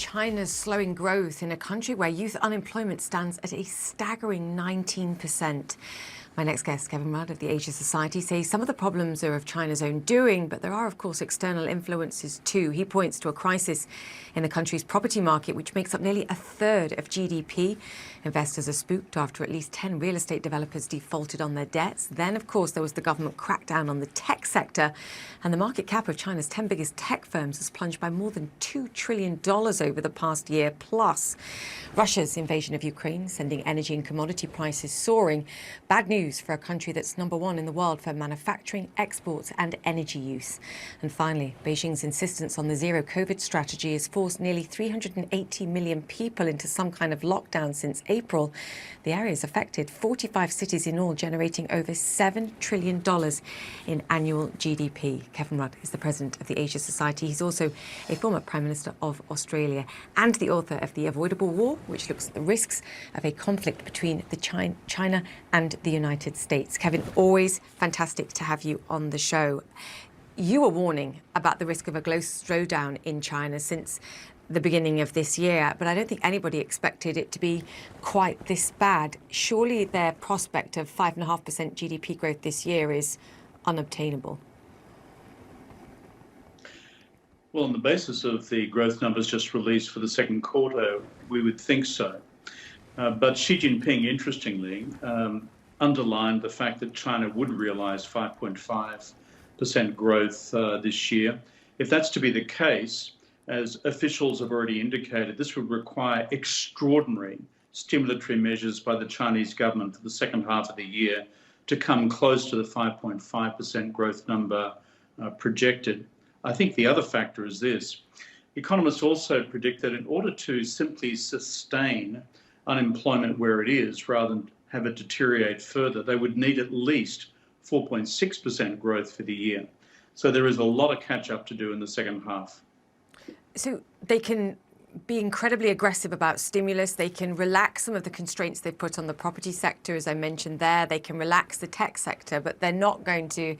China's slowing growth in a country where youth unemployment stands at a staggering 19%. My next guest, Kevin Rudd of the Asia Society, says some of the problems are of China's own doing, but there are, of course, external influences too. He points to a crisis in the country's property market, which makes up nearly a third of GDP. Investors are spooked after at least 10 real estate developers defaulted on their debts. Then, of course, there was the government crackdown on the tech sector, and the market cap of China's 10 biggest tech firms has plunged by more than $2 trillion over the past year. Plus, Russia's invasion of Ukraine, sending energy and commodity prices soaring. Bad news for a country that's #1 in the world for manufacturing, exports and energy use. And finally, Beijing's insistence on the zero-COVID strategy has forced nearly 380 million people into some kind of lockdown since April. The area has affected 45 cities in all, generating over $7 trillion in annual GDP. Kevin Rudd is the president of the Asia Society. He's also a former Prime Minister of Australia and the author of The Avoidable War, which looks at the risks of a conflict between China and the United States. Kevin, always fantastic to have you on the show. You were warning about the risk of a global slowdown in China since the beginning of this year, but I don't think anybody expected it to be quite this bad. Surely their prospect of 5.5% GDP growth this year is unobtainable. Well, on the basis of the growth numbers just released for the second quarter, we would think so. But Xi Jinping, interestingly, underlined the fact that China would realize 5.5% growth this year. If that's to be the case, as officials have already indicated, this would require extraordinary stimulatory measures by the Chinese government for the second half of the year to come close to the 5.5% growth number projected. I think the other factor is this. Economists also predict that in order to simply sustain unemployment where it is, rather than have it deteriorate further, they would need at least 4.6% growth for the year. So there is a lot of catch up to do in the second half. So they can be incredibly aggressive about stimulus. They can relax some of the constraints they've put on the property sector, as I mentioned there. They can relax the tech sector, but they're not going to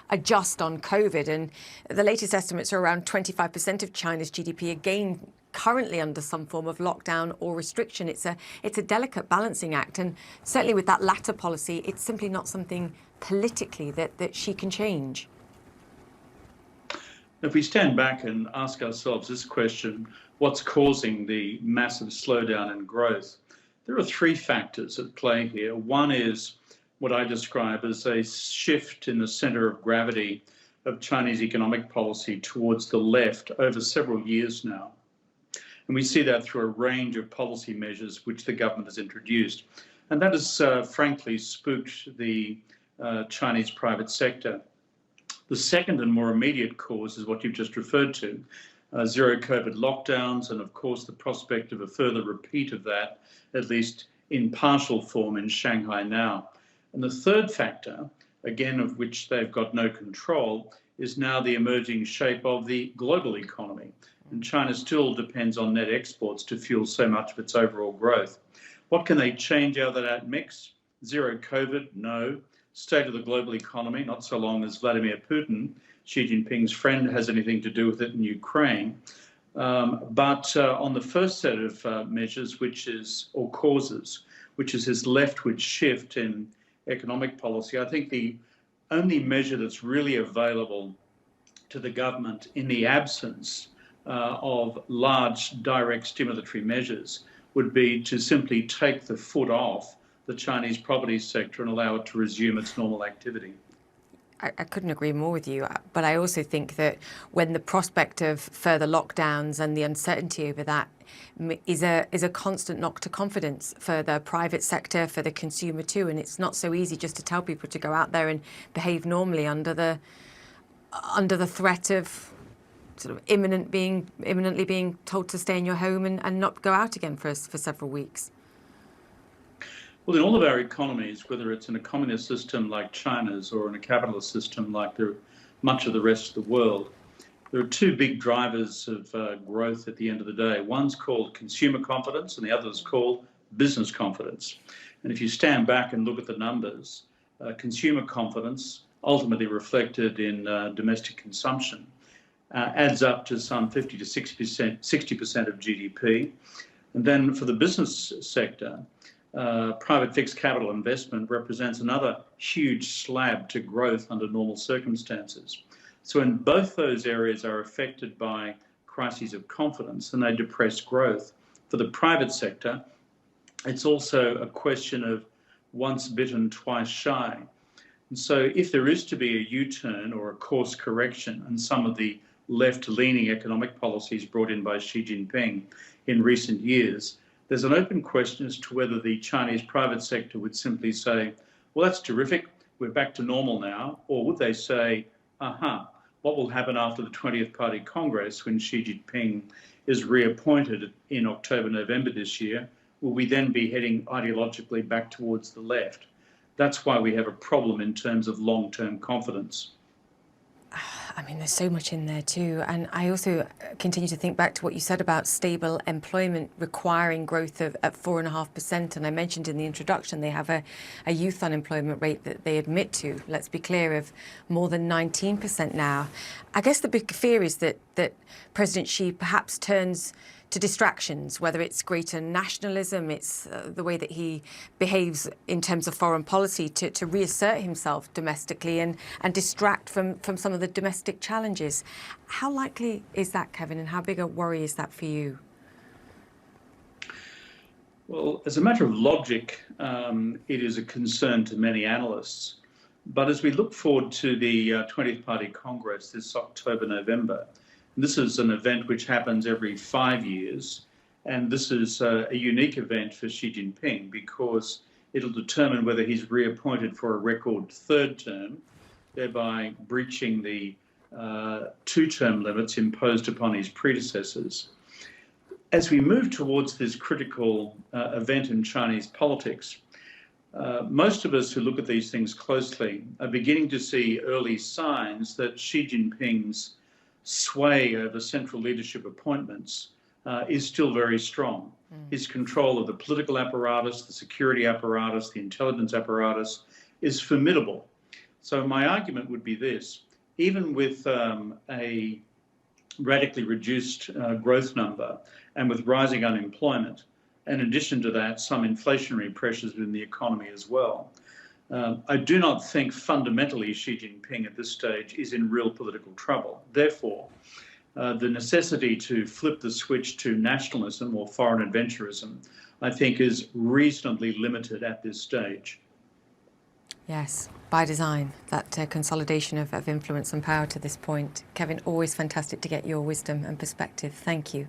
adjust on COVID. And the latest estimates are around 25% of China's GDP, again, currently under some form of lockdown or restriction. It's a delicate balancing act. And certainly with that latter policy, it's simply not something politically that she can change. If we stand back and ask ourselves this question, what's causing the massive slowdown in growth? There are three factors at play here. One is what I describe as a shift in the center of gravity of Chinese economic policy towards the left over several years now. And we see that through a range of policy measures which the government has introduced. And that has frankly spooked the Chinese private sector. The second and more immediate cause is what you've just referred to, zero COVID lockdowns, and of course the prospect of a further repeat of that, at least in partial form in Shanghai now. And the third factor, again of which they've got no control, is now the emerging shape of the global economy. And China still depends on net exports to fuel so much of its overall growth. What can they change out of that mix? Zero COVID, no. State of the global economy, not so long as Vladimir Putin, Xi Jinping's friend, has anything to do with it in Ukraine. But on the first set of measures, causes, which is his leftward shift in economic policy, I think the only measure that's really available to the government in the absence of large direct stimulatory measures would be to simply take the foot off the Chinese property sector and allow it to resume its normal activity. I couldn't agree more with you, but I also think that when the prospect of further lockdowns and the uncertainty over that is a constant knock to confidence for the private sector, for the consumer too, and it's not so easy just to tell people to go out there and behave normally under the threat of sort of imminently being told to stay in your home and not go out again for several weeks. Well, in all of our economies, whether it's in a communist system like China's or in a capitalist system like much of the rest of the world, there are two big drivers of growth at the end of the day. One's called consumer confidence and the other is called business confidence. And if you stand back and look at the numbers, consumer confidence ultimately reflected in domestic consumption adds up to some 50 to 60% of GDP. And then for the business sector, private fixed capital investment represents another huge slab to growth under normal circumstances. So in both those areas are affected by crises of confidence and they depress growth. For the private sector, it's also a question of once bitten, twice shy. And so if there is to be a U-turn or a course correction in some of the left-leaning economic policies brought in by Xi Jinping in recent years, there's an open question as to whether the Chinese private sector would simply say, well, that's terrific, we're back to normal now, or would they say, what will happen after the 20th Party Congress when Xi Jinping is reappointed in October, November this year? Will we then be heading ideologically back towards the left? That's why we have a problem in terms of long-term confidence. I mean, there's so much in there too. And I also continue to think back to what you said about stable employment requiring growth of at 4.5%. And I mentioned in the introduction, they have a youth unemployment rate that they admit to, let's be clear, of more than 19% now. I guess the big fear is that President Xi perhaps turns to distractions, whether it's greater nationalism, it's the way that he behaves in terms of foreign policy to reassert himself domestically and distract from some of the domestic challenges. How likely is that, Kevin, and how big a worry is that for you? Well, as a matter of logic, it is a concern to many analysts. But as we look forward to the 20th Party Congress this October, November, this is an event which happens every 5 years, and this is a unique event for Xi Jinping because it'll determine whether he's reappointed for a record third term, thereby breaching the two-term limits imposed upon his predecessors. As we move towards this critical event in Chinese politics, most of us who look at these things closely are beginning to see early signs that Xi Jinping's sway over central leadership appointments is still very strong. His control of the political apparatus, the security apparatus, the intelligence apparatus is formidable. So my argument would be this: even with a radically reduced growth number and with rising unemployment, and in addition to that, some inflationary pressures within the economy as well, I do not think fundamentally Xi Jinping at this stage is in real political trouble. Therefore, the necessity to flip the switch to nationalism or foreign adventurism, I think, is reasonably limited at this stage. Yes, by design, that consolidation of influence and power to this point. Kevin, always fantastic to get your wisdom and perspective. Thank you.